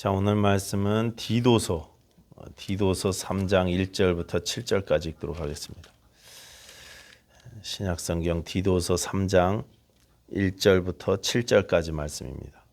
자, 오늘 말씀은 디도서 3장 1절부터 7절까지 읽도록 하겠습니다. 신약성경 디도서 3장 1절부터 7절까지 말씀입니다.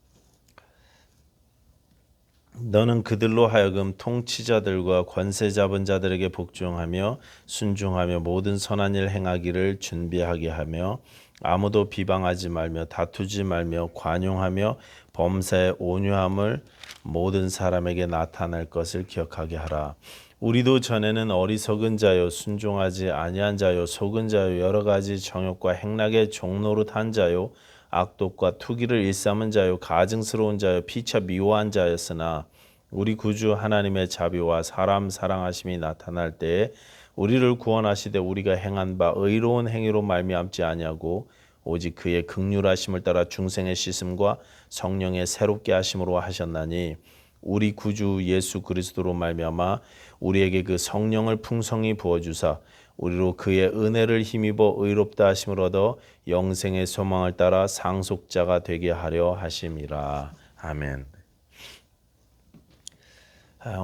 너는 그들로 하여금 통치자들과 권세 잡은 자들에게 복종하며 순종하며 모든 선한 일 행하기를 준비하게 하며 아무도 비방하지 말며 다투지 말며 관용하며 범사에 온유함을 모든 사람에게 나타낼 것을 기억하게 하라. 우리도 전에는 어리석은 자요 순종하지 아니한 자요 속은 자요 여러 가지 정욕과 행락의 종노릇한 자요 악독과 투기를 일삼은 자요 가증스러운 자요 피차 미워한 자였으나 우리 구주 하나님의 자비와 사람 사랑하심이 나타날 때에 우리를 구원하시되 우리가 행한 바 의로운 행위로 말미암지 아니하고 오직 그의 긍휼하심을 따라 중생의 씻음과 성령의 새롭게 하심으로 하셨나니 우리 구주 예수 그리스도로 말미암아 우리에게 그 성령을 풍성히 부어주사 우리로 그의 은혜를 힘입어 의롭다 하심을 얻어 영생의 소망을 따라 상속자가 되게 하려 하심이라. 아멘.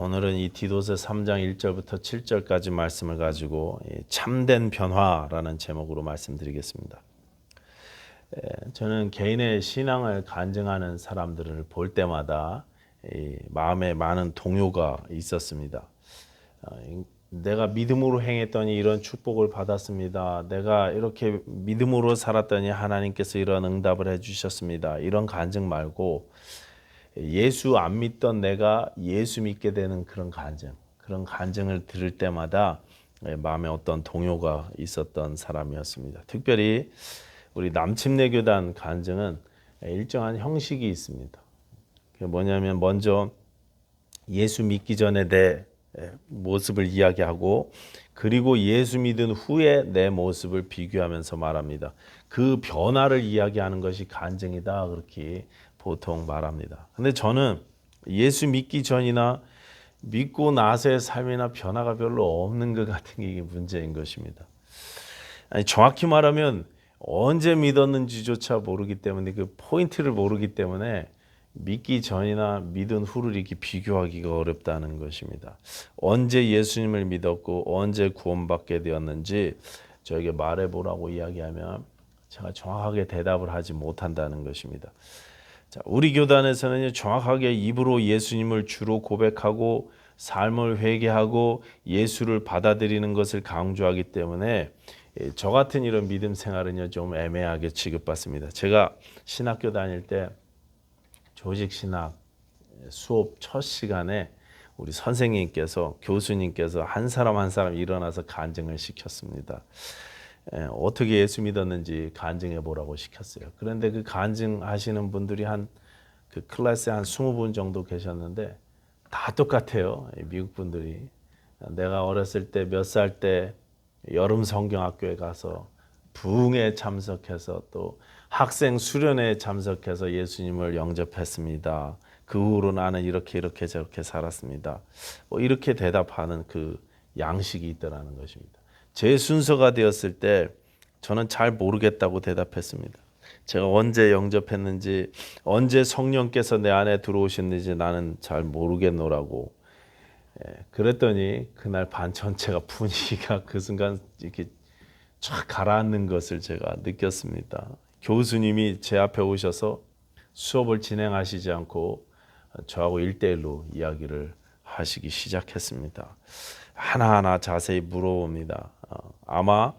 오늘은 이 디도서 3장 1절부터 7절까지 말씀을 가지고 참된 변화라는 제목으로 말씀드리겠습니다. 저는 개인의 신앙을 간증하는 사람들을 볼 때마다 마음에 많은 동요가 있었습니다. 내가 믿음으로 행했더니 이런 축복을 받았습니다. 내가 이렇게 믿음으로 살았더니 하나님께서 이런 응답을 해주셨습니다. 이런 간증 말고 예수 안 믿던 내가 예수 믿게 되는 그런 간증을 들을 때마다 마음에 어떤 동요가 있었던 사람이었습니다. 특별히 우리 남침내교단 간증은 일정한 형식이 있습니다. 그게 뭐냐면 먼저 예수 믿기 전에 내 모습을 이야기하고 그리고 예수 믿은 후에 내 모습을 비교하면서 말합니다. 그 변화를 이야기하는 것이 간증이다 그렇게 보통 말합니다. 근데 저는 예수 믿기 전이나 믿고 나서의 삶이나 변화가 별로 없는 것 같은 게 이게 문제인 것입니다. 아니, 정확히 말하면 언제 믿었는지조차 모르기 때문에 그 포인트를 모르기 때문에 믿기 전이나 믿은 후를 이렇게 비교하기가 어렵다는 것입니다. 언제 예수님을 믿었고 언제 구원받게 되었는지 저에게 말해보라고 이야기하면 제가 정확하게 대답을 하지 못한다는 것입니다. 자, 우리 교단에서는 정확하게 입으로 예수님을 주로 고백하고 삶을 회개하고 예수를 받아들이는 것을 강조하기 때문에 저 같은 이런 믿음 생활은 좀 애매하게 취급받습니다. 제가 신학교 다닐 때 조직신학 수업 첫 시간에 우리 선생님께서 교수님께서 한 사람 한 사람 일어나서 간증을 시켰습니다. 어떻게 예수 믿었는지 간증해 보라고 시켰어요. 그런데 그 간증하시는 분들이 그 클래스에 한 20분 정도 계셨는데 다 똑같아요. 미국 분들이. 내가 어렸을 때 몇 살 때 여름 성경학교에 가서 부흥에 참석해서 또 학생 수련회에 참석해서 예수님을 영접했습니다. 그 후로 나는 이렇게 저렇게 살았습니다. 이렇게 대답하는 그 양식이 있더라는 것입니다. 제 순서가 되었을 때 저는 잘 모르겠다고 대답했습니다. 제가 언제 영접했는지 언제 성령께서 내 안에 들어오셨는지 나는 잘 모르겠노라고. 그랬더니 그날 반 전체가 분위기가 그 순간 이렇게 쫙 가라앉는 것을 제가 느꼈습니다. 교수님이 제 앞에 오셔서 수업을 진행하시지 않고 저하고 1대1로 이야기를 하시기 시작했습니다. 하나하나 자세히 물어봅니다. 아마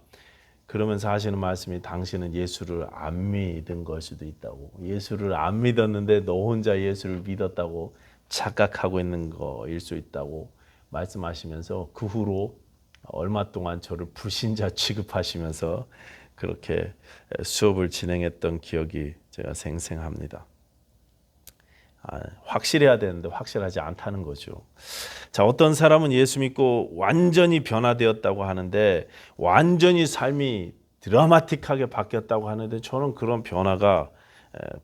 그러면서 하시는 말씀이 당신은 예수를 안 믿은 걸 수도 있다고. 예수를 안 믿었는데 너 혼자 예수를 믿었다고 착각하고 있는 거일 수 있다고 말씀하시면서 그 후로 얼마 동안 저를 불신자 취급하시면서 그렇게 수업을 진행했던 기억이 제가 생생합니다. 확실해야 되는데 확실하지 않다는 거죠. 자, 어떤 사람은 예수 믿고 완전히 변화되었다고 하는데 완전히 삶이 드라마틱하게 바뀌었다고 하는데 저는 그런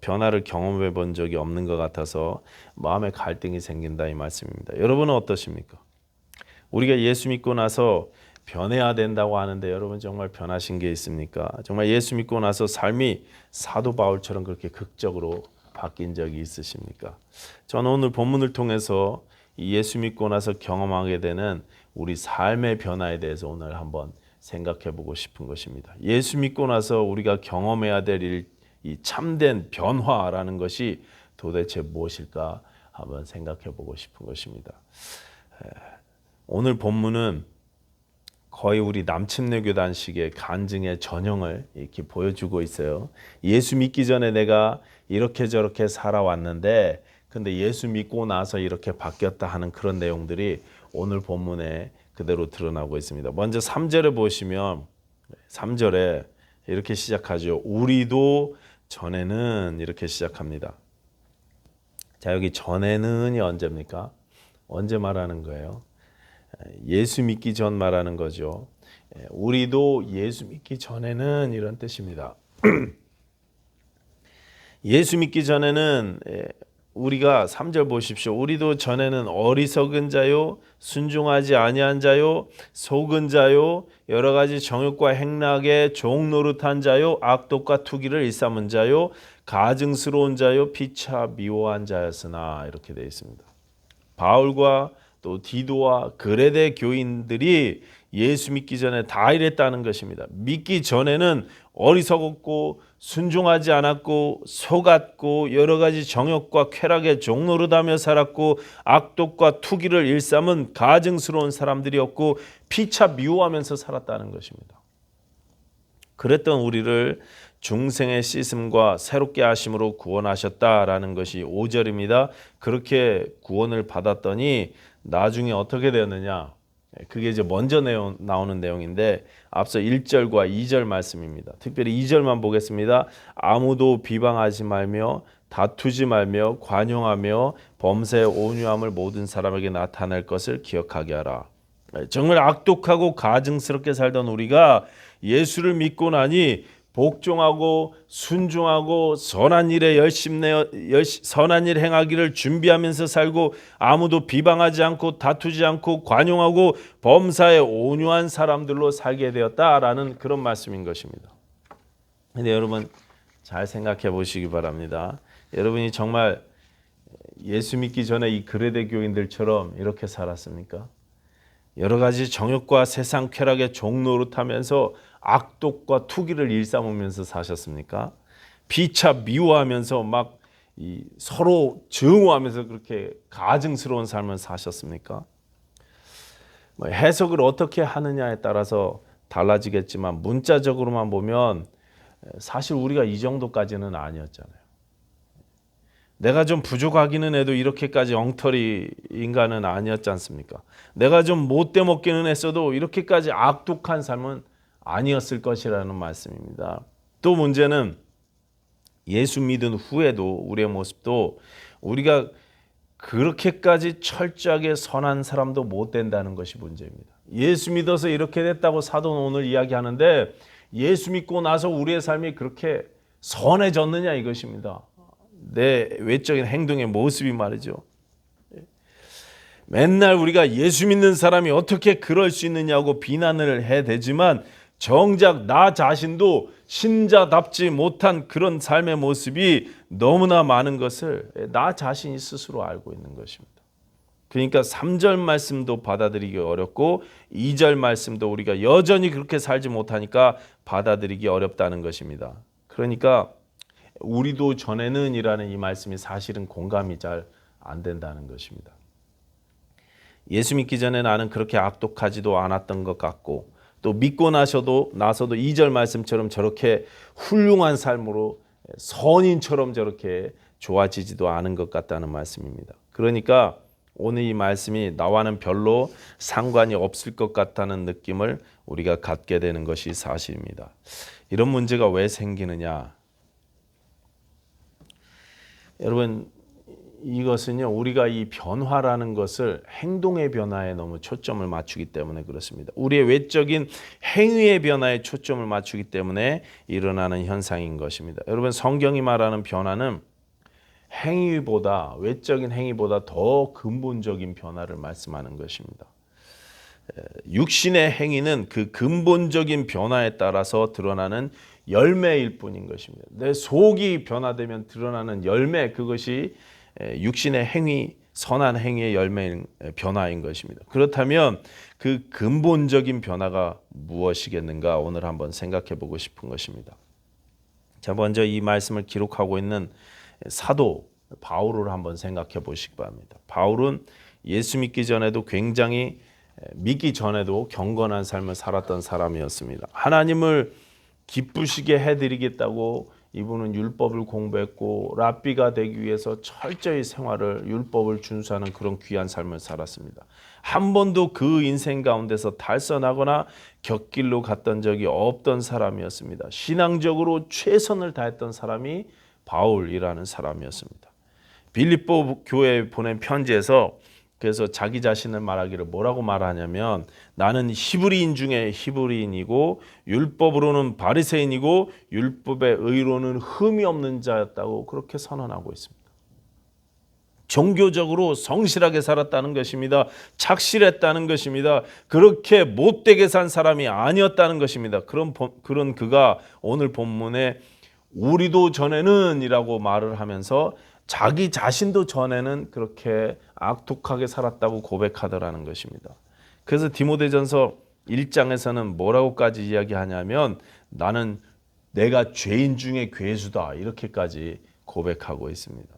변화를 경험해 본 적이 없는 것 같아서 마음에 갈등이 생긴다 이 말씀입니다. 여러분은 어떠십니까? 우리가 예수 믿고 나서 변해야 된다고 하는데 여러분 정말 변하신 게 있습니까? 정말 예수 믿고 나서 삶이 사도 바울처럼 그렇게 극적으로 바뀐 적이 있으십니까? 저는 오늘 본문을 통해서 예수 믿고 나서 경험하게 되는 우리 삶의 변화에 대해서 오늘 한번 생각해 보고 싶은 것입니다. 예수 믿고 나서 우리가 경험해야 될 이 참된 변화라는 것이 도대체 무엇일까 한번 생각해 보고 싶은 것입니다. 오늘 본문은 거의 우리 남침내 교단식의 간증의 전형을 이렇게 보여주고 있어요. 예수 믿기 전에 내가 이렇게 저렇게 살아왔는데 근데 예수 믿고 나서 이렇게 바뀌었다 하는 그런 내용들이 오늘 본문에 그대로 드러나고 있습니다. 먼저 3절에 보시면 3절에 이렇게 시작하죠. 우리도 전에는 이렇게 시작합니다. 자, 여기 전에는이 언제입니까? 언제 말하는 거예요? 예수 믿기 전 말하는 거죠. 우리도 예수 믿기 전에는 이런 뜻입니다. 예수 믿기 전에는 우리가 3절 보십시오. 우리도 전에는 어리석은 자요, 순종하지 아니한 자요, 속은 자요, 여러 가지 정욕과 행락에 종노릇한 자요, 악독과 투기를 일삼은 자요, 가증스러운 자요, 피차 미워한 자였으나 이렇게 되어 있습니다. 바울과 또 디도와 그레데 교인들이 예수 믿기 전에 다 이랬다는 것입니다. 믿기 전에는 어리석었고 순종하지 않았고 속았고 여러 가지 정욕과 쾌락에 종노릇하며 살았고 악독과 투기를 일삼은 가증스러운 사람들이었고 피차 미워하면서 살았다는 것입니다. 그랬던 우리를 중생의 씻음과 새롭게 하심으로 구원하셨다라는 것이 5절입니다. 그렇게 구원을 받았더니 나중에 어떻게 되었느냐? 그게 이제 먼저 나오는 내용인데 앞서 1절과 2절 말씀입니다. 특별히 2절만 보겠습니다. 아무도 비방하지 말며 다투지 말며 관용하며 범사의 온유함을 모든 사람에게 나타낼 것을 기억하게 하라. 정말 악독하고 가증스럽게 살던 우리가 예수를 믿고 나니 복종하고 순종하고 선한 일에 선한 일 행하기를 준비하면서 살고 아무도 비방하지 않고 다투지 않고 관용하고 범사에 온유한 사람들로 살게 되었다라는 그런 말씀인 것입니다. 근데 여러분 잘 생각해 보시기 바랍니다. 여러분이 정말 예수 믿기 전에 이 그레데 교인들처럼 이렇게 살았습니까? 여러 가지 정욕과 세상 쾌락에 종노릇하면서 악독과 투기를 일삼으면서 사셨습니까? 피차 미워하면서 막 서로 증오하면서 그렇게 가증스러운 삶을 사셨습니까? 해석을 어떻게 하느냐에 따라서 달라지겠지만 문자적으로만 보면 사실 우리가 이 정도까지는 아니었잖아요. 내가 좀 부족하기는 해도 이렇게까지 엉터리 인간은 아니었지 않습니까? 내가 좀 못돼 먹기는 했어도 이렇게까지 악독한 삶은 아니었을 것이라는 말씀입니다. 또 문제는 예수 믿은 후에도 우리의 모습도 우리가 그렇게까지 철저하게 선한 사람도 못 된다는 것이 문제입니다. 예수 믿어서 이렇게 됐다고 사도는 오늘 이야기하는데 예수 믿고 나서 우리의 삶이 그렇게 선해졌느냐 이것입니다. 내 외적인 행동의 모습이 말이죠. 맨날 우리가 예수 믿는 사람이 어떻게 그럴 수 있느냐고 비난을 해대지만 정작 나 자신도 신자답지 못한 그런 삶의 모습이 너무나 많은 것을 나 자신이 스스로 알고 있는 것입니다. 그러니까 3절 말씀도 받아들이기 어렵고 2절 말씀도 우리가 여전히 그렇게 살지 못하니까 받아들이기 어렵다는 것입니다. 그러니까 우리도 전에는 이라는 이 말씀이 사실은 공감이 잘 안 된다는 것입니다. 예수 믿기 전에 나는 그렇게 악독하지도 않았던 것 같고 또 믿고 나서도 2절 말씀처럼 저렇게 훌륭한 삶으로 선인처럼 저렇게 좋아지지도 않은 것 같다는 말씀입니다. 그러니까 오늘 이 말씀이 나와는 별로 상관이 없을 것 같다는 느낌을 우리가 갖게 되는 것이 사실입니다. 이런 문제가 왜 생기느냐? 여러분 이것은요 우리가 이 변화라는 것을 행동의 변화에 너무 초점을 맞추기 때문에 그렇습니다. 우리의 외적인 행위의 변화에 초점을 맞추기 때문에 일어나는 현상인 것입니다. 여러분 성경이 말하는 변화는 행위보다 외적인 행위보다 더 근본적인 변화를 말씀하는 것입니다. 육신의 행위는 그 근본적인 변화에 따라서 드러나는 열매일 뿐인 것입니다. 내 속이 변화되면 드러나는 열매, 그것이 육신의 행위, 선한 행위의 열매인 변화인 것입니다. 그렇다면 그 근본적인 변화가 무엇이겠는가 오늘 한번 생각해 보고 싶은 것입니다. 자, 먼저 이 말씀을 기록하고 있는 사도 바울을 한번 생각해 보시기 바랍니다. 바울은 예수 믿기 전에도 굉장히 믿기 전에도 경건한 삶을 살았던 사람이었습니다. 하나님을 기쁘시게 해드리겠다고 이분은 율법을 공부했고 랍비가 되기 위해서 철저히 생활을 율법을 준수하는 그런 귀한 삶을 살았습니다. 한 번도 그 인생 가운데서 탈선하거나 곁길로 갔던 적이 없던 사람이었습니다. 신앙적으로 최선을 다했던 사람이 바울이라는 사람이었습니다. 빌립보 교회에 보낸 편지에서 그래서 자기 자신을 말하기를 뭐라고 말하냐면 나는 히브리인 중에 히브리인이고 율법으로는 바리새인이고 율법의 의로는 흠이 없는 자였다고 그렇게 선언하고 있습니다. 종교적으로 성실하게 살았다는 것입니다. 착실했다는 것입니다. 그렇게 못되게 산 사람이 아니었다는 것입니다. 그런 그가 오늘 본문에 우리도 전에는 이라고 말을 하면서 자기 자신도 전에는 그렇게 악독하게 살았다고 고백하더라는 것입니다. 그래서 디모데전서 1장에서는 뭐라고까지 이야기하냐면 나는 내가 죄인 중에 괴수다 이렇게까지 고백하고 있습니다.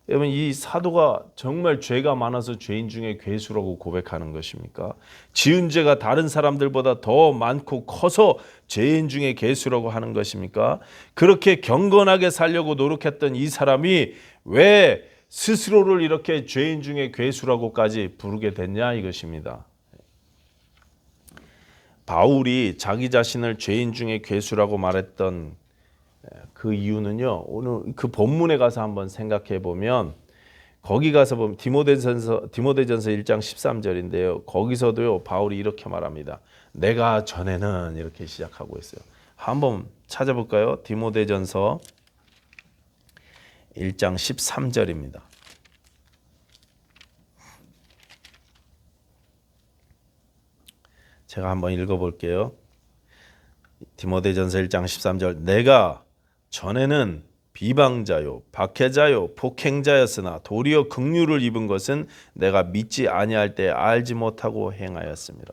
여러분 이 사도가 정말 죄가 많아서 죄인 중에 괴수라고 고백하는 것입니까? 지은 죄가 다른 사람들보다 더 많고 커서 죄인 중에 괴수라고 하는 것입니까? 그렇게 경건하게 살려고 노력했던 이 사람이 왜 스스로를 이렇게 죄인 중에 괴수라고까지 부르게 됐냐 이것입니다. 바울이 자기 자신을 죄인 중에 괴수라고 말했던 그 이유는요. 오늘 그 본문에 가서 한번 생각해 보면 거기 가서 보면 디모데전서 1장 13절인데요. 거기서도요. 바울이 이렇게 말합니다. 내가 전에는 이렇게 시작하고 있어요. 한번 찾아볼까요? 디모데전서 1장 13절입니다. 제가 한번 읽어볼게요. 디모데전서 1장 13절 내가 전에는 비방자요 박해자요 폭행자였으나 도리어 긍휼을 입은 것은 내가 믿지 아니할 때 알지 못하고 행하였습니다.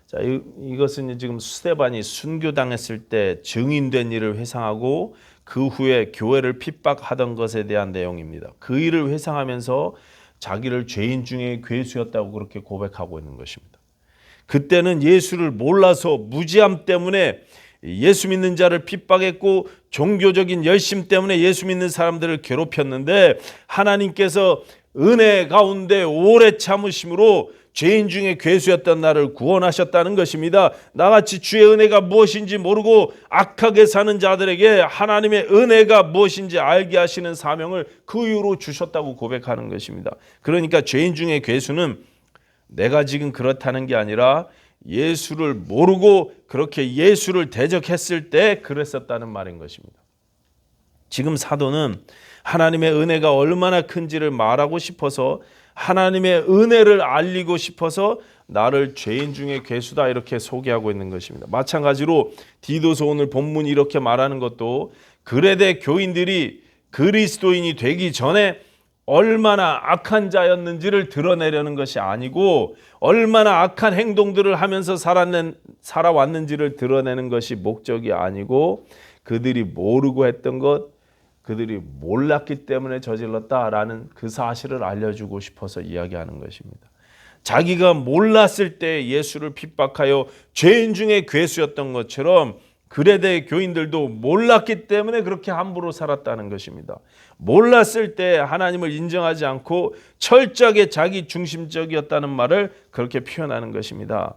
자, 이것은 지금 스데반이 순교당했을 때 증인된 일을 회상하고 그 후에 교회를 핍박하던 것에 대한 내용입니다. 그 일을 회상하면서 자기를 죄인 중에 괴수였다고 그렇게 고백하고 있는 것입니다. 그때는 예수를 몰라서 무지함 때문에 예수 믿는 자를 핍박했고 종교적인 열심 때문에 예수 믿는 사람들을 괴롭혔는데 하나님께서 은혜 가운데 오래 참으심으로 죄인 중에 괴수였던 나를 구원하셨다는 것입니다. 나같이 주의 은혜가 무엇인지 모르고 악하게 사는 자들에게 하나님의 은혜가 무엇인지 알게 하시는 사명을 그 이후로 주셨다고 고백하는 것입니다. 그러니까 죄인 중에 괴수는 내가 지금 그렇다는 게 아니라 예수를 모르고 그렇게 예수를 대적했을 때 그랬었다는 말인 것입니다. 지금 사도는 하나님의 은혜가 얼마나 큰지를 말하고 싶어서 하나님의 은혜를 알리고 싶어서 나를 죄인 중에 괴수다 이렇게 소개하고 있는 것입니다. 마찬가지로 디도서 오늘 본문이 이렇게 말하는 것도 그레데 교인들이 그리스도인이 되기 전에 얼마나 악한 자였는지를 드러내려는 것이 아니고 얼마나 악한 행동들을 하면서 살아왔는지를 드러내는 것이 목적이 아니고 그들이 모르고 했던 것, 그들이 몰랐기 때문에 저질렀다라는 그 사실을 알려주고 싶어서 이야기하는 것입니다. 자기가 몰랐을 때 예수를 핍박하여 죄인 중에 괴수였던 것처럼 그레데 교인들도 몰랐기 때문에 그렇게 함부로 살았다는 것입니다. 몰랐을 때 하나님을 인정하지 않고 철저하게 자기 중심적이었다는 말을 그렇게 표현하는 것입니다.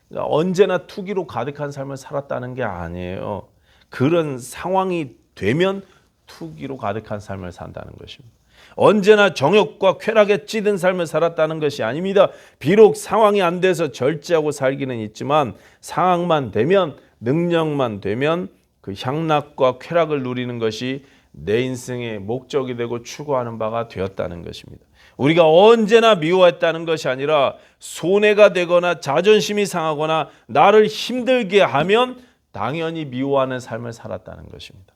그러니까 언제나 투기로 가득한 삶을 살았다는 게 아니에요. 그런 상황이 되면 투기로 가득한 삶을 산다는 것입니다. 언제나 정욕과 쾌락에 찌든 삶을 살았다는 것이 아닙니다. 비록 상황이 안 돼서 절제하고 살기는 있지만 상황만 되면 능력만 되면 그 향락과 쾌락을 누리는 것이 내 인생의 목적이 되고 추구하는 바가 되었다는 것입니다. 우리가 언제나 미워했다는 것이 아니라 손해가 되거나 자존심이 상하거나 나를 힘들게 하면 당연히 미워하는 삶을 살았다는 것입니다.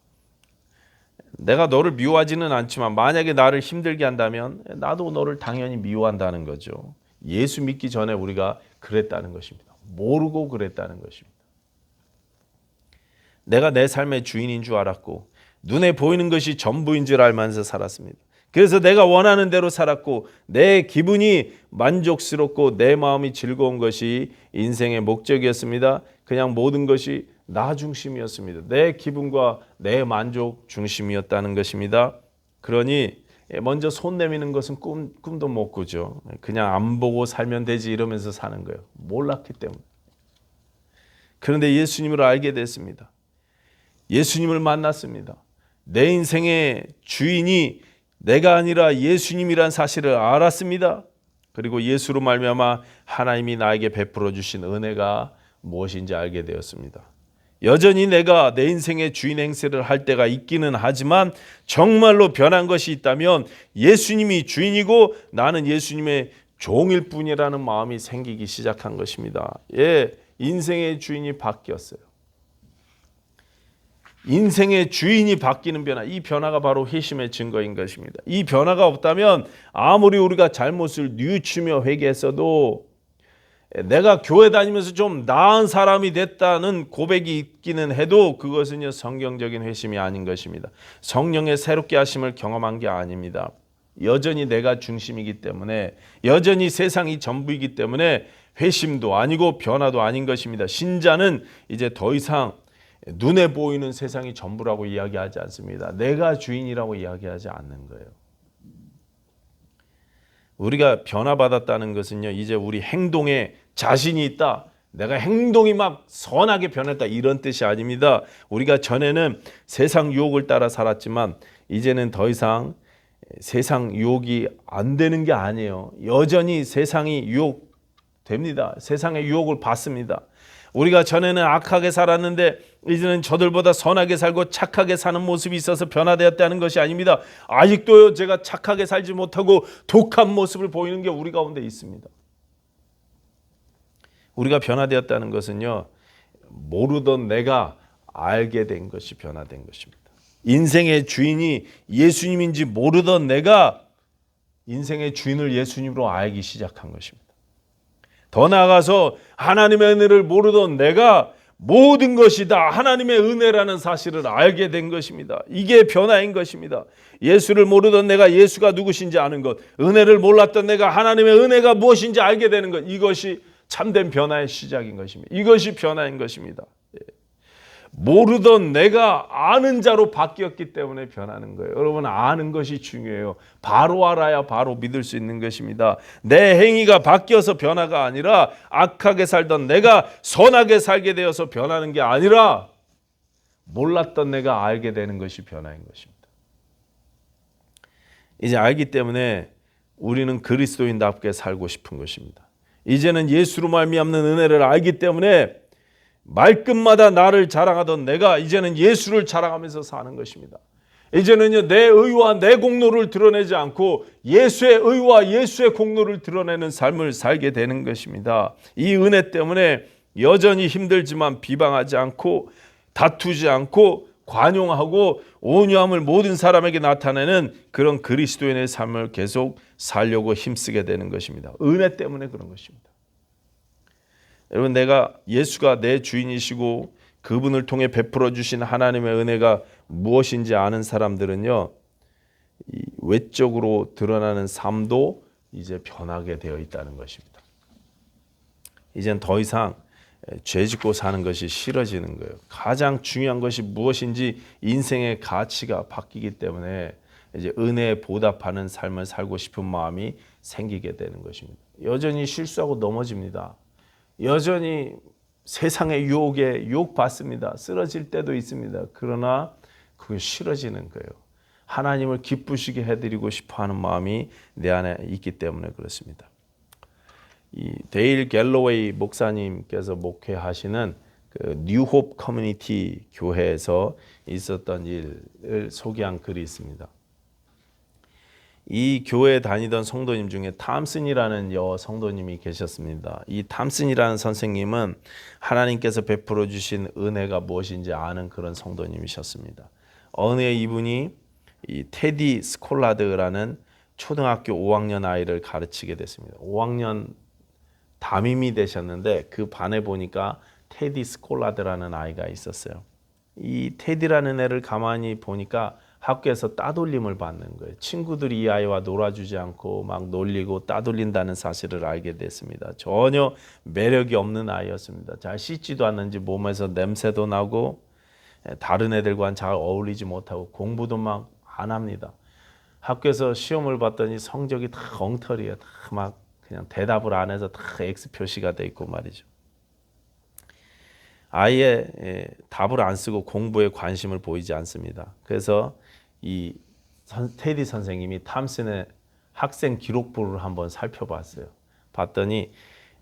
내가 너를 미워하지는 않지만 만약에 나를 힘들게 한다면 나도 너를 당연히 미워한다는 거죠. 예수 믿기 전에 우리가 그랬다는 것입니다. 모르고 그랬다는 것입니다. 내가 내 삶의 주인인 줄 알았고 눈에 보이는 것이 전부인 줄 알면서 살았습니다. 그래서 내가 원하는 대로 살았고 내 기분이 만족스럽고 내 마음이 즐거운 것이 인생의 목적이었습니다. 그냥 모든 것이 나 중심이었습니다. 내 기분과 내 만족 중심이었다는 것입니다. 그러니 먼저 손 내미는 것은 꿈도 못 꾸죠. 그냥 안 보고 살면 되지 이러면서 사는 거예요. 몰랐기 때문에. 그런데 예수님을 알게 됐습니다. 예수님을 만났습니다. 내 인생의 주인이 내가 아니라 예수님이란 사실을 알았습니다. 그리고 예수로 말미암아 하나님이 나에게 베풀어 주신 은혜가 무엇인지 알게 되었습니다. 여전히 내가 내 인생의 주인 행세를 할 때가 있기는 하지만 정말로 변한 것이 있다면 예수님이 주인이고 나는 예수님의 종일 뿐이라는 마음이 생기기 시작한 것입니다. 예, 인생의 주인이 바뀌었어요. 인생의 주인이 바뀌는 변화, 이 변화가 바로 회심의 증거인 것입니다. 이 변화가 없다면 아무리 우리가 잘못을 뉘우치며 회개했어도 내가 교회 다니면서 좀 나은 사람이 됐다는 고백이 있기는 해도 그것은요 성경적인 회심이 아닌 것입니다. 성령의 새롭게 하심을 경험한 게 아닙니다. 여전히 내가 중심이기 때문에, 여전히 세상이 전부이기 때문에 회심도 아니고 변화도 아닌 것입니다. 신자는 이제 더 이상 눈에 보이는 세상이 전부라고 이야기하지 않습니다. 내가 주인이라고 이야기하지 않는 거예요. 우리가 변화받았다는 것은요, 이제 우리 행동에 자신이 있다, 내가 행동이 막 선하게 변했다, 이런 뜻이 아닙니다. 우리가 전에는 세상 유혹을 따라 살았지만 이제는 더 이상 세상 유혹이 안 되는 게 아니에요. 여전히 세상이 유혹됩니다. 세상의 유혹을 받습니다. 우리가 전에는 악하게 살았는데 이제는 저들보다 선하게 살고 착하게 사는 모습이 있어서 변화되었다는 것이 아닙니다. 아직도요, 제가 착하게 살지 못하고 독한 모습을 보이는 게 우리 가운데 있습니다. 우리가 변화되었다는 것은요, 모르던 내가 알게 된 것이 변화된 것입니다. 인생의 주인이 예수님인지 모르던 내가 인생의 주인을 예수님으로 알기 시작한 것입니다. 더 나아가서 하나님의 은혜를 모르던 내가 모든 것이 다 하나님의 은혜라는 사실을 알게 된 것입니다. 이게 변화인 것입니다. 예수를 모르던 내가 예수가 누구신지 아는 것, 은혜를 몰랐던 내가 하나님의 은혜가 무엇인지 알게 되는 것, 이것이 참된 변화의 시작인 것입니다. 이것이 변화인 것입니다. 모르던 내가 아는 자로 바뀌었기 때문에 변하는 거예요. 여러분, 아는 것이 중요해요. 바로 알아야 바로 믿을 수 있는 것입니다. 내 행위가 바뀌어서 변화가 아니라 악하게 살던 내가 선하게 살게 되어서 변하는 게 아니라 몰랐던 내가 알게 되는 것이 변화인 것입니다. 이제 알기 때문에 우리는 그리스도인답게 살고 싶은 것입니다. 이제는 예수로 말미암는 은혜를 알기 때문에 말끝마다 나를 자랑하던 내가 이제는 예수를 자랑하면서 사는 것입니다. 이제는요, 내 의와 내 공로를 드러내지 않고 예수의 의와 예수의 공로를 드러내는 삶을 살게 되는 것입니다. 이 은혜 때문에 여전히 힘들지만 비방하지 않고 다투지 않고 관용하고 온유함을 모든 사람에게 나타내는 그런 그리스도인의 삶을 계속 살려고 힘쓰게 되는 것입니다. 은혜 때문에 그런 것입니다. 여러분, 내가 예수가 내 주인이시고 그분을 통해 베풀어 주신 하나님의 은혜가 무엇인지 아는 사람들은요, 이 외적으로 드러나는 삶도 이제 변하게 되어 있다는 것입니다. 이젠 더 이상 죄 짓고 사는 것이 싫어지는 거예요. 가장 중요한 것이 무엇인지 인생의 가치가 바뀌기 때문에 이제 은혜에 보답하는 삶을 살고 싶은 마음이 생기게 되는 것입니다. 여전히 실수하고 넘어집니다. 여전히 세상의 유혹에 유혹받습니다. 쓰러질 때도 있습니다. 그러나 그게 싫어지는 거예요. 하나님을 기쁘시게 해드리고 싶어하는 마음이 내 안에 있기 때문에 그렇습니다. 이 데일 갤로웨이 목사님께서 목회하시는 그 뉴홉 커뮤니티 교회에서 있었던 일을 소개한 글이 있습니다. 이 교회에 다니던 성도님 중에 탐슨이라는 성도님이 계셨습니다. 이 탐슨이라는 선생님은 하나님께서 베풀어 주신 은혜가 무엇인지 아는 그런 성도님이셨습니다. 어느 해 이분이 이 테디 스콜라드라는 초등학교 5학년 아이를 가르치게 됐습니다. 5학년 담임이 되셨는데 그 반에 보니까 테디 스콜라드라는 아이가 있었어요. 이 테디라는 애를 가만히 보니까 학교에서 따돌림을 받는 거예요. 친구들이 이 아이와 놀아주지 않고 막 놀리고 따돌린다는 사실을 알게 됐습니다. 전혀 매력이 없는 아이였습니다. 잘 씻지도 않는지 몸에서 냄새도 나고 다른 애들과는 잘 어울리지 못하고 공부도 막 안 합니다. 학교에서 시험을 봤더니 성적이 다 엉터리예요. 다 막 그냥 대답을 안 해서 다 X 표시가 돼 있고 말이죠. 아예 답을 안 쓰고 공부에 관심을 보이지 않습니다. 그래서 이 테디 선생님이 탐슨의 학생 기록부를 한번 살펴봤어요. 봤더니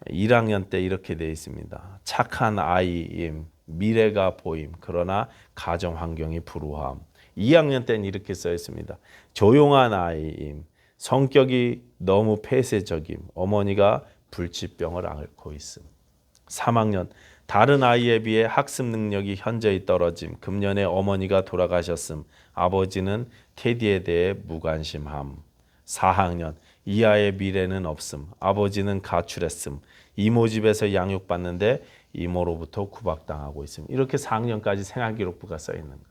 1학년 때 이렇게 되어 있습니다. 착한 아이임, 미래가 보임, 그러나 가정 환경이 불우함. 2학년 때는 이렇게 써 있습니다. 조용한 아이임, 성격이 너무 폐쇄적임, 어머니가 불치병을 앓고 있음. 3학년, 다른 아이에 비해 학습 능력이 현저히 떨어짐, 금년에 어머니가 돌아가셨음, 아버지는 테디에 대해 무관심함. 4학년, 이 아이의 미래는 없음, 아버지는 가출했음, 이모 집에서 양육받는데 이모로부터 구박당하고 있음. 이렇게 4학년까지 생활기록부가 써 있는 거예요.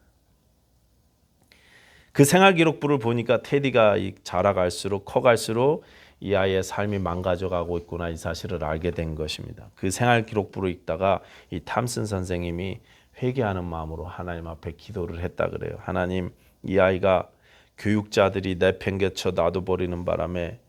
그 생활기록부를 보니까 테디가 자라갈수록 커갈수록 이 아이의 삶이 망가져가고 있구나, 이 사실을 알게 된 것입니다. 그 생활기록부를 읽다가 이 탐슨 선생님이 회개하는 마음으로 하나님 앞에 기도를 했다 그래요. 하나님, 이 아이가 교육자들이 내팽개쳐 놔둬버리는 바람에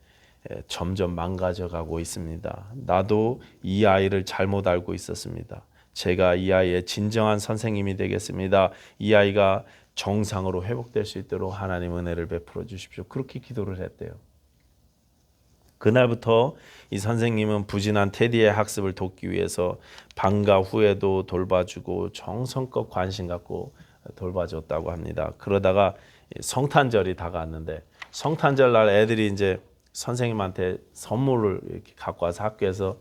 점점 망가져가고 있습니다. 나도 이 아이를 잘못 알고 있었습니다. 제가 이 아이의 진정한 선생님이 되겠습니다. 이 아이가 정상으로 회복될 수 있도록 하나님 은혜를 베풀어 주십시오. 그렇게 기도를 했대요. 그날부터 이 선생님은 부진한 테디의 학습을 돕기 위해서 방과 후에도 돌봐주고 정성껏 관심 갖고 돌봐줬다고 합니다. 그러다가 성탄절이 다가왔는데 성탄절 날 애들이 이제 선생님한테 선물을 이렇게 갖고 와서 학교에서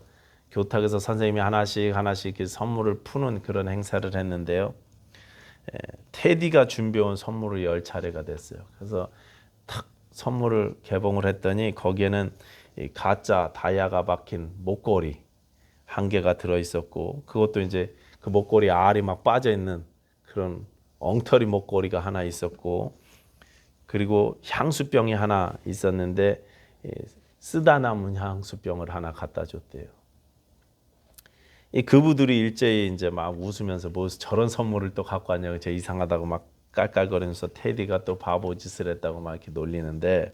교탁에서 선생님이 하나씩 이렇게 선물을 푸는 그런 행사를 했는데요. 테디가 준비해온 선물을 열 차례가 됐어요. 그래서 탁 선물을 개봉을 했더니 거기에는 이 가짜 다이아가 박힌 목걸이 한 개가 들어 있었고, 그것도 이제 그 목걸이 알이 막 빠져 있는 그런 엉터리 목걸이가 하나 있었고, 그리고 향수병이 하나 있었는데 쓰다 남은 향수병을 하나 갖다 줬대요. 이 그부들이 일제히 이제 막 웃으면서 뭐 저런 선물을 또 갖고 왔냐고, 제 이상하다고 막 깔깔거리면서 테디가 또 바보 짓을 했다고 막 이렇게 놀리는데,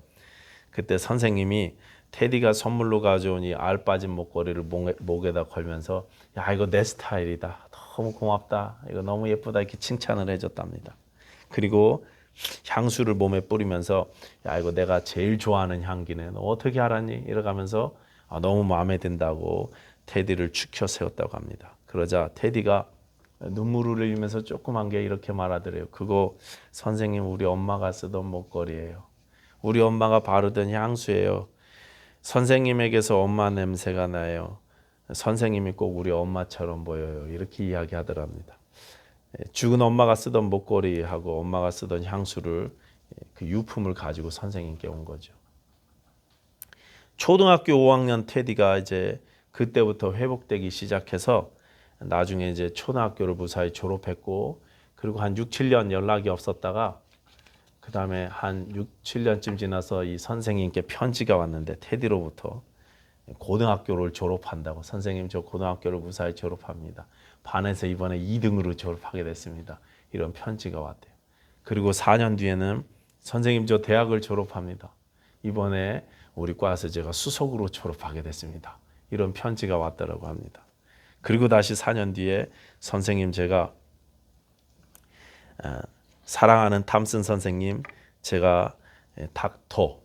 그때 선생님이 테디가 선물로 가져온 이 알 빠진 목걸이를 목에다 걸면서, 야, 이거 내 스타일이다, 너무 고맙다, 이거 너무 예쁘다, 이렇게 칭찬을 해줬답니다. 그리고 향수를 몸에 뿌리면서, 야, 이거 내가 제일 좋아하는 향기네, 너 어떻게 알았니? 이러면서 너무 마음에 든다고 테디를 추켜 세웠다고 합니다. 그러자 테디가 눈물을 흘리면서 조그만 게 이렇게 말하더래요. 그거 선생님, 우리 엄마가 쓰던 목걸이에요. 우리 엄마가 바르던 향수예요. 선생님에게서 엄마 냄새가 나요. 선생님이 꼭 우리 엄마처럼 보여요. 이렇게 이야기하더랍니다. 죽은 엄마가 쓰던 목걸이하고 엄마가 쓰던 향수를, 그 유품을 가지고 선생님께 온 거죠. 초등학교 5학년 테디가 이제 그때부터 회복되기 시작해서 나중에 이제 초등학교를 무사히 졸업했고, 그리고 한 6, 7년 연락이 없었다가 그 다음에 한 6, 7년쯤 지나서 이 선생님께 편지가 왔는데, 테디로부터 고등학교를 졸업한다고. 선생님, 저 고등학교를 무사히 졸업합니다. 반에서 이번에 2등으로 졸업하게 됐습니다. 이런 편지가 왔대요. 그리고 4년 뒤에는 선생님, 저 대학을 졸업합니다. 이번에 우리 과에서 제가 수석으로 졸업하게 됐습니다. 이런 편지가 왔다고 합니다. 그리고 다시 4년 뒤에 선생님, 제가 사랑하는 탐슨 선생님, 제가 닥터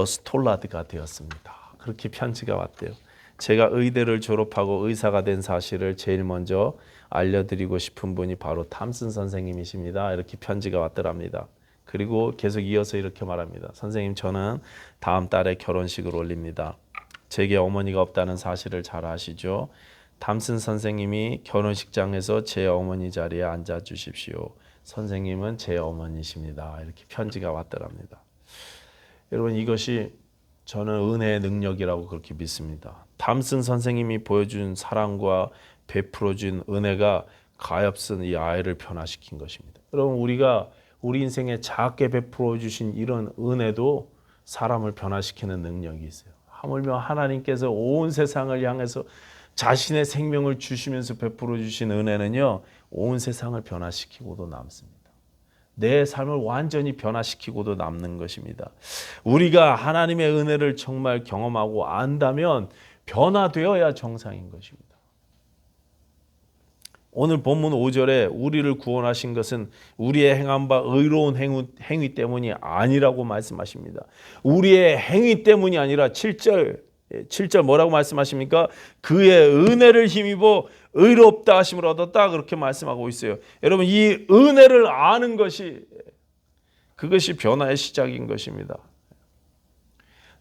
스톨라드가 되었습니다. 그렇게 편지가 왔대요. 제가 의대를 졸업하고 의사가 된 사실을 제일 먼저 알려드리고 싶은 분이 바로 탐슨 선생님이십니다. 이렇게 편지가 왔더랍니다. 그리고 계속 이어서 이렇게 말합니다. 선생님, 저는 다음 달에 결혼식을 올립니다. 제게 어머니가 없다는 사실을 잘 아시죠? 담슨 선생님이 결혼식장에서 제 어머니 자리에 앉아 주십시오. 선생님은 제 어머니십니다. 이렇게 편지가 왔더랍니다. 여러분, 이것이 저는 은혜의 능력이라고 그렇게 믿습니다. 담슨 선생님이 보여준 사랑과 베풀어준 은혜가 가엾은 이 아이를 변화시킨 것입니다. 여러분, 우리가 우리 인생에 작게 베풀어 주신 이런 은혜도 사람을 변화시키는 능력이 있어요. 하물며 하나님께서 온 세상을 향해서 자신의 생명을 주시면서 베풀어 주신 은혜는요, 온 세상을 변화시키고도 남습니다. 내 삶을 완전히 변화시키고도 남는 것입니다. 우리가 하나님의 은혜를 정말 경험하고 안다면 변화되어야 정상인 것입니다. 오늘 본문 5절에 우리를 구원하신 것은 우리의 행한 바 의로운 행위 때문이 아니라고 말씀하십니다. 우리의 행위 때문이 아니라 7절 뭐라고 말씀하십니까? 그의 은혜를 힘입어 의롭다 하심을 얻었다, 그렇게 말씀하고 있어요. 여러분, 이 은혜를 아는 것이, 그것이 변화의 시작인 것입니다.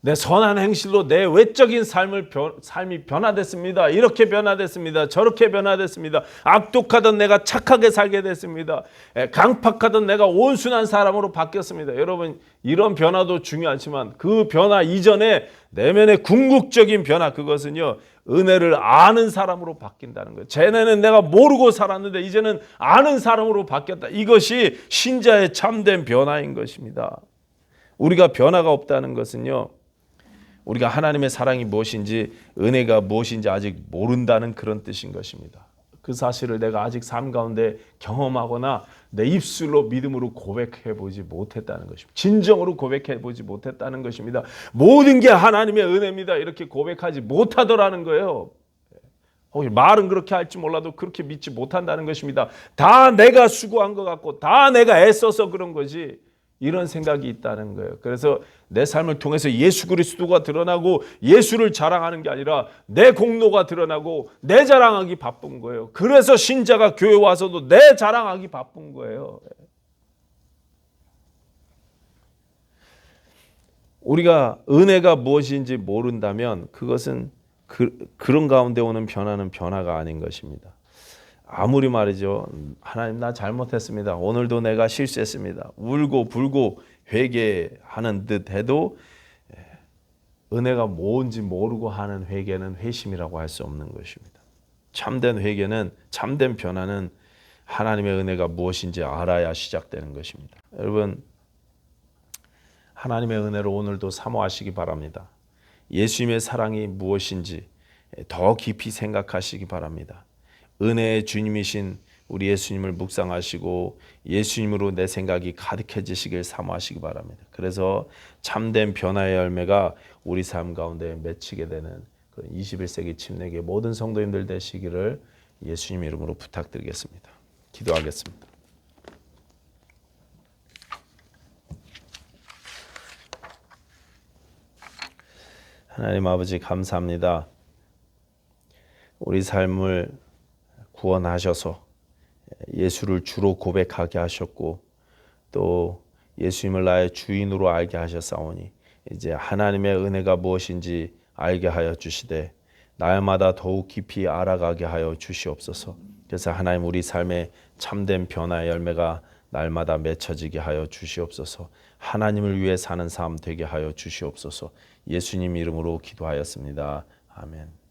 내 선한 행실로 내 외적인 삶이 변화됐습니다. 이렇게 변화됐습니다. 저렇게 변화됐습니다. 악독하던 내가 착하게 살게 됐습니다. 강팍하던 내가 온순한 사람으로 바뀌었습니다. 여러분, 이런 변화도 중요하지만 그 변화 이전에 내면의 궁극적인 변화, 그것은요, 은혜를 아는 사람으로 바뀐다는 거예요. 전에는 내가 모르고 살았는데 이제는 아는 사람으로 바뀌었다. 이것이 신자의 참된 변화인 것입니다. 우리가 변화가 없다는 것은요, 우리가 하나님의 사랑이 무엇인지, 은혜가 무엇인지 아직 모른다는 그런 뜻인 것입니다. 그 사실을 내가 아직 삶 가운데 경험하거나 내 입술로 믿음으로 고백해 보지 못했다는 것입니다. 진정으로 고백해 보지 못했다는 것입니다. 모든 게 하나님의 은혜입니다, 이렇게 고백하지 못하더라는 거예요. 말은 그렇게 할지 몰라도 그렇게 믿지 못한다는 것입니다. 다 내가 수고한 것 같고 다 내가 애써서 그런 거지, 이런 생각이 있다는 거예요. 그래서 내 삶을 통해서 예수 그리스도가 드러나고 예수를 자랑하는 게 아니라 내 공로가 드러나고 내 자랑하기 바쁜 거예요. 그래서 신자가 교회 와서도 내 자랑하기 바쁜 거예요. 우리가 은혜가 무엇인지 모른다면 그것은 그런 가운데 오는 변화는 변화가 아닌 것입니다. 아무리 말이죠, 하나님 나 잘못했습니다, 오늘도 내가 실수했습니다, 울고 불고 회개하는 듯 해도 은혜가 뭔지 모르고 하는 회개는 회심이라고 할 수 없는 것입니다. 참된 회개는, 참된 변화는 하나님의 은혜가 무엇인지 알아야 시작되는 것입니다. 여러분, 하나님의 은혜를 오늘도 사모하시기 바랍니다. 예수님의 사랑이 무엇인지 더 깊이 생각하시기 바랍니다. 은혜의 주님이신 우리 예수님을 묵상하시고 예수님으로 내 생각이 가득해지시길 사모하시기 바랍니다. 그래서 참된 변화의 열매가 우리 삶 가운데 맺히게 되는 21세기 침례교회 모든 성도님들 되시기를 예수님 이름으로 부탁드리겠습니다. 기도하겠습니다. 하나님 아버지, 감사합니다. 우리 삶을 구원하셔서 예수를 주로 고백하게 하셨고 또 예수님을 나의 주인으로 알게 하셨사오니 이제 하나님의 은혜가 무엇인지 알게 하여 주시되 날마다 더욱 깊이 알아가게 하여 주시옵소서. 그래서 하나님, 우리 삶에 참된 변화의 열매가 날마다 맺혀지게 하여 주시옵소서. 하나님을 위해 사는 삶 되게 하여 주시옵소서. 예수님 이름으로 기도하였습니다. 아멘.